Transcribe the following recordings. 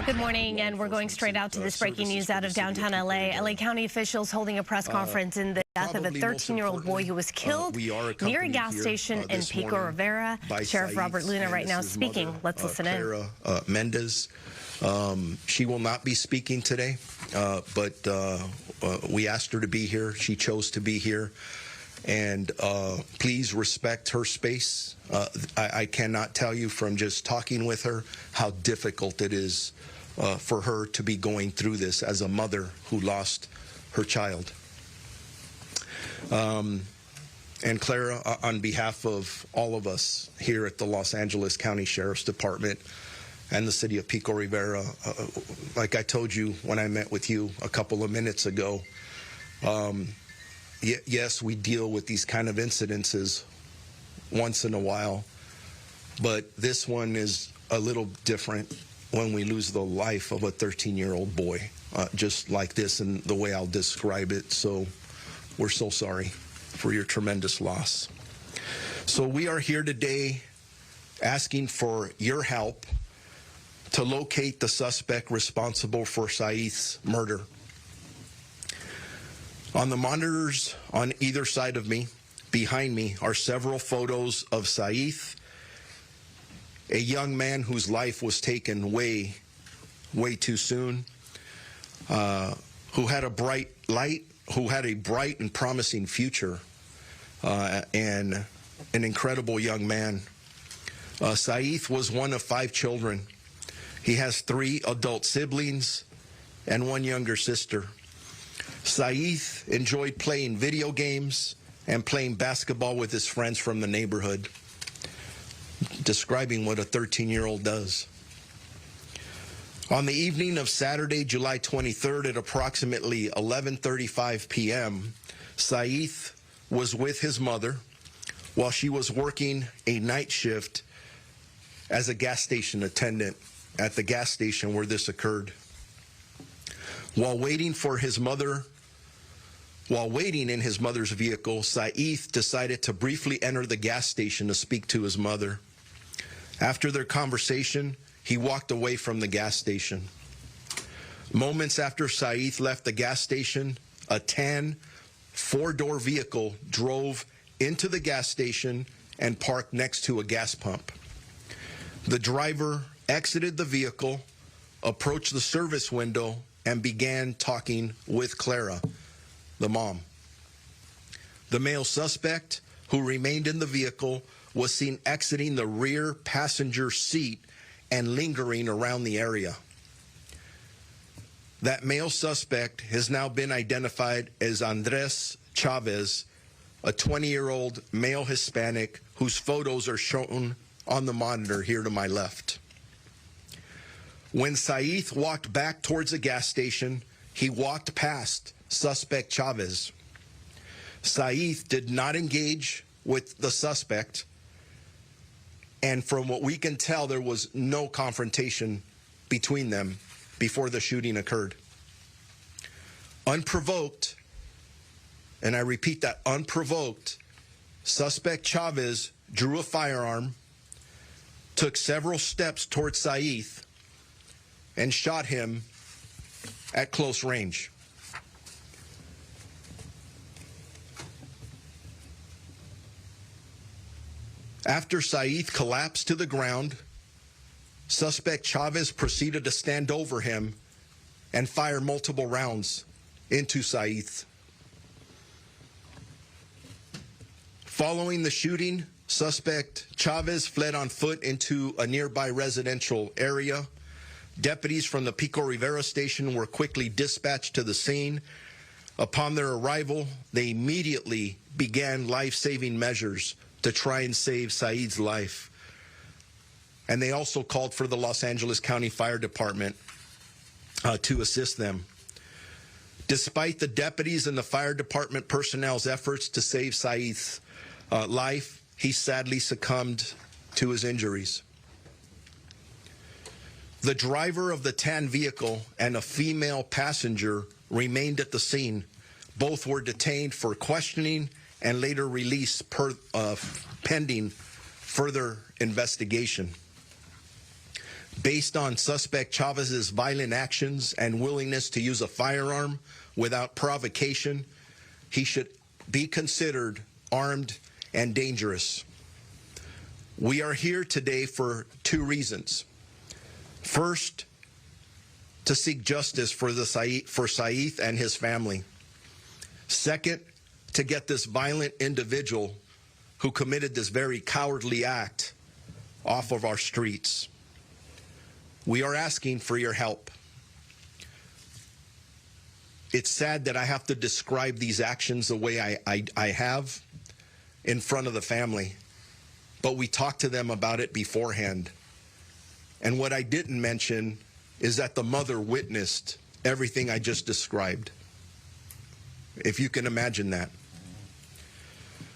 Good morning, and we're going straight out to this breaking news out of downtown L.A. L.A. County officials holding a press conference in the death of a 13-year-old boy who was killed near a gas station in Pico Rivera. Sheriff Robert Luna right now speaking. Let's listen in. Mendez. She will not be speaking today, but we asked her to be here. She chose to be here. And please respect her space. I cannot tell you from just talking with her how difficult it is for her to be going through this as a mother who lost her child. And Clara, on behalf of all of us here at the Los Angeles County Sheriff's Department and the city of Pico Rivera, like I told you when I met with you a couple of minutes ago, yes, we deal with these kind of incidences once in a while, but this one is a little different when we lose the life of a 13-year-old boy, just like this and the way I'll describe it. So we're so sorry for your tremendous loss. So we are here today asking for your help to locate the suspect responsible for Saeed's murder. On the monitors on either side of me, behind me, are several photos of Saeed, a young man whose life was taken way too soon, who had a bright and promising future, and an incredible young man. Saeed was one of 5 children. He has 3 adult siblings and 1 younger sister. Saeed enjoyed playing video games and playing basketball with his friends from the neighborhood, describing what a 13-year-old does. On the evening of Saturday, July 23rd at approximately 11:35 p.m., Saeed was with his mother while she was working a night shift as a gas station attendant at the gas station where this occurred. While waiting in his mother's vehicle, Saeed decided to briefly enter the gas station to speak to his mother. After their conversation, he walked away from the gas station. Moments after Saeed left the gas station, a tan 4-door vehicle drove into the gas station and parked next to a gas pump. The driver exited the vehicle, approached the service window, and began talking with Clara, the mom. The male suspect, who remained in the vehicle, was seen exiting the rear passenger seat and lingering around the area. That male suspect has now been identified as Andres Chavez, a 20-year-old male Hispanic whose photos are shown on the monitor here to my left. When Saeed walked back towards the gas station, he walked past suspect Chavez. Saeed did not engage with the suspect, and from what we can tell, there was no confrontation between them before the shooting occurred. Unprovoked, and I repeat that, unprovoked, suspect Chavez drew a firearm, took several steps towards Saeed, and shot him at close range. After Saeed collapsed to the ground, suspect Chavez proceeded to stand over him and fire multiple rounds into Saeed. Following the shooting, suspect Chavez fled on foot into a nearby residential area. Deputies from the Pico Rivera station were quickly dispatched to the scene. Upon their arrival, they immediately began life-saving measures to try and save Saeed's life. And they also called for the Los Angeles County Fire Department to assist them. Despite the deputies and the fire department personnel's efforts to save Saeed's life, he sadly succumbed to his injuries. The driver of the tan vehicle and a female passenger remained at the scene. Both were detained for questioning and later released pending further investigation. Based on suspect Chavez's violent actions and willingness to use a firearm without provocation, he should be considered armed and dangerous. We are here today for two reasons. First, to seek justice for Saeed and his family. Second, to get this violent individual who committed this very cowardly act off of our streets. We are asking for your help. It's sad that I have to describe these actions the way I have in front of the family, but we talked to them about it beforehand. And what I didn't mention is that the mother witnessed everything I just described, if you can imagine that.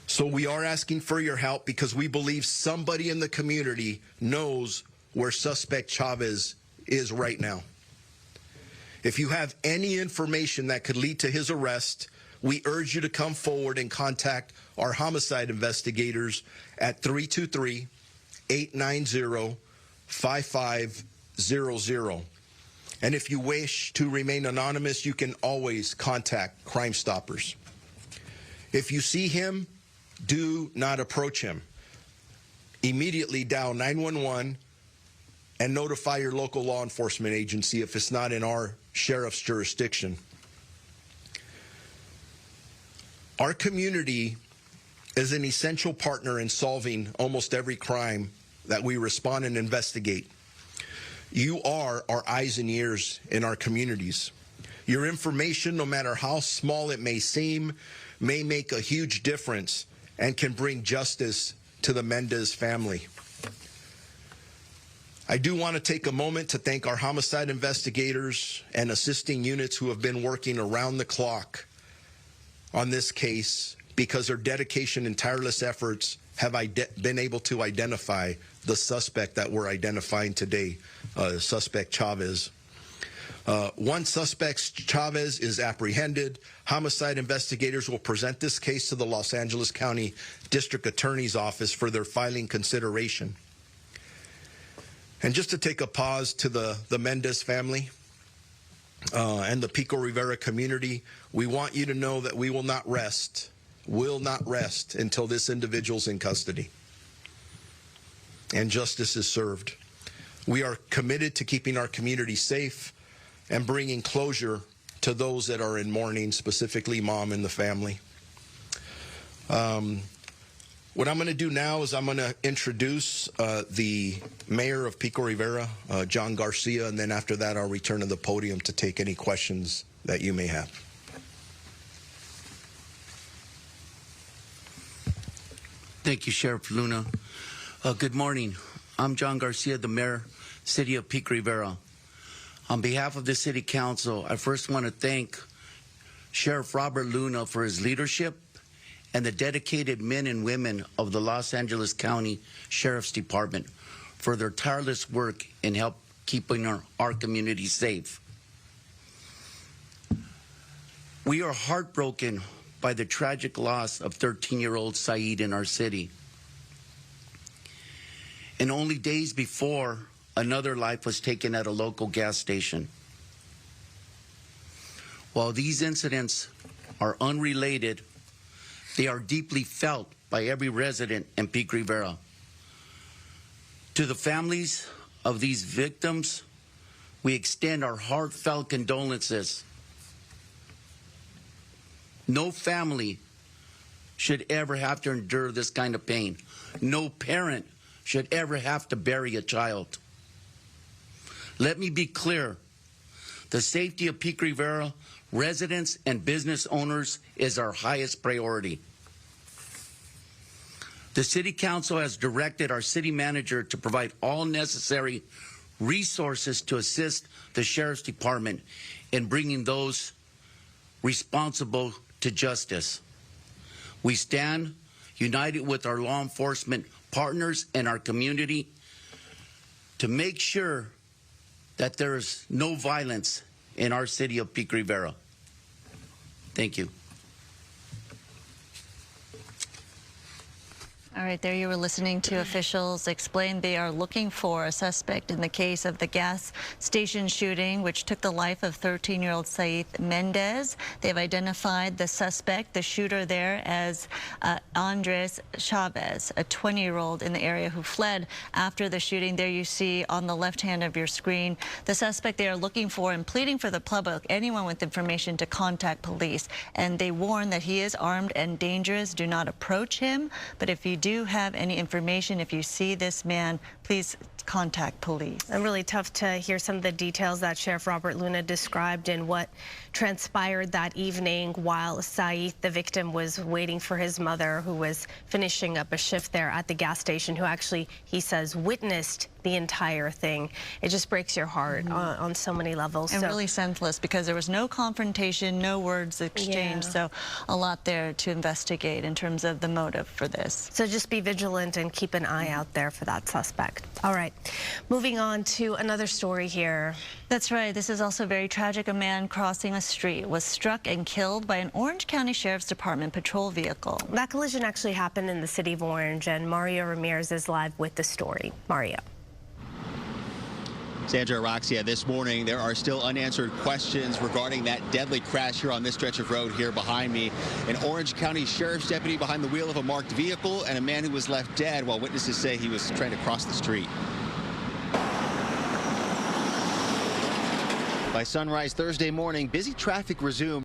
So we are asking for your help because we believe somebody in the community knows where suspect Chavez is right now. If you have any information that could lead to his arrest, we urge you to come forward and contact our homicide investigators at 323-890-5500. And if you wish to remain anonymous, you can always contact Crime Stoppers. If you see him, do not approach him. Immediately dial 911 and notify your local law enforcement agency if it's not in our sheriff's jurisdiction. Our community is an essential partner in solving almost every crime that we respond and investigate. You are our eyes and ears in our communities. Your information, no matter how small it may seem, may make a huge difference and can bring justice to the Mendez family. I do want to take a moment to thank our homicide investigators and assisting units who have been working around the clock on this case, because their dedication and tireless efforts have been able to identify the suspect that we're identifying today, suspect Chavez. Once suspect Chavez is apprehended, homicide investigators will present this case to the Los Angeles County District Attorney's Office for their filing consideration. And just to take a pause to the Mendez family and the Pico Rivera community, we want you to know that we will not rest until this individual's in custody and justice is served. We are committed to keeping our community safe and bringing closure to those that are in mourning, specifically mom and the family. What I'm going to do now is I'm going to introduce the mayor of Pico Rivera, John Garcia, and then after that I'll return to the podium to take any questions that you may have. Thank you, Sheriff Luna. Good morning. I'm John Garcia, the mayor, City of Pico Rivera. On behalf of the City Council, I first want to thank Sheriff Robert Luna for his leadership and the dedicated men and women of the Los Angeles County Sheriff's Department for their tireless work in help keeping our community safe. We are heartbroken by the tragic loss of 13-year-old Saeed in our city. And only days before, another life was taken at a local gas station. While these incidents are unrelated, they are deeply felt by every resident in Pico Rivera. To the families of these victims, we extend our heartfelt condolences. No family should ever have to endure this kind of pain. No parent should ever have to bury a child. Let me be clear. The safety of Pico Rivera residents and business owners is our highest priority. The City Council has directed our city manager to provide all necessary resources to assist the Sheriff's Department in bringing those responsible to justice. We stand united with our law enforcement partners and our community to make sure that there is no violence in our city of Pico Rivera. Thank you. All right, there you were listening to officials explain they are looking for a suspect in the case of the gas station shooting, which took the life of 13-year-old Saith Mendez. They've identified the suspect, the shooter there, as Andres Chavez, a 20-year-old in the area who fled after the shooting. There you see on the left hand of your screen the suspect they are looking for and pleading for the public, anyone with information, to contact police. And they warn that he is armed and dangerous. Do not approach him. But if you do have any information, if you see this man, please contact police. And really tough to hear some of the details that Sheriff Robert Luna described and what transpired that evening while Saith, the victim, was waiting for his mother, who was finishing up a shift there at the gas station, who actually, he says, witnessed the entire thing. It just breaks your heart on so many levels. And really senseless, because there was no confrontation, no words exchanged. So a lot there to investigate in terms of the motive for this. So just be vigilant and keep an eye out there for that suspect. All right, moving on to another story here. That's right. This is also very tragic. A man crossing a street was struck and killed by an Orange County Sheriff's Department patrol vehicle. That collision actually happened in the city of Orange, and Mario Ramirez is live with the story. Mario. Sandra, Roxia, this morning there are still unanswered questions regarding that deadly crash here on this stretch of road here behind me. An Orange County Sheriff's deputy behind the wheel of a marked vehicle and a man who was left dead while witnesses say he was trying to cross the street. By sunrise Thursday morning, busy traffic resumed.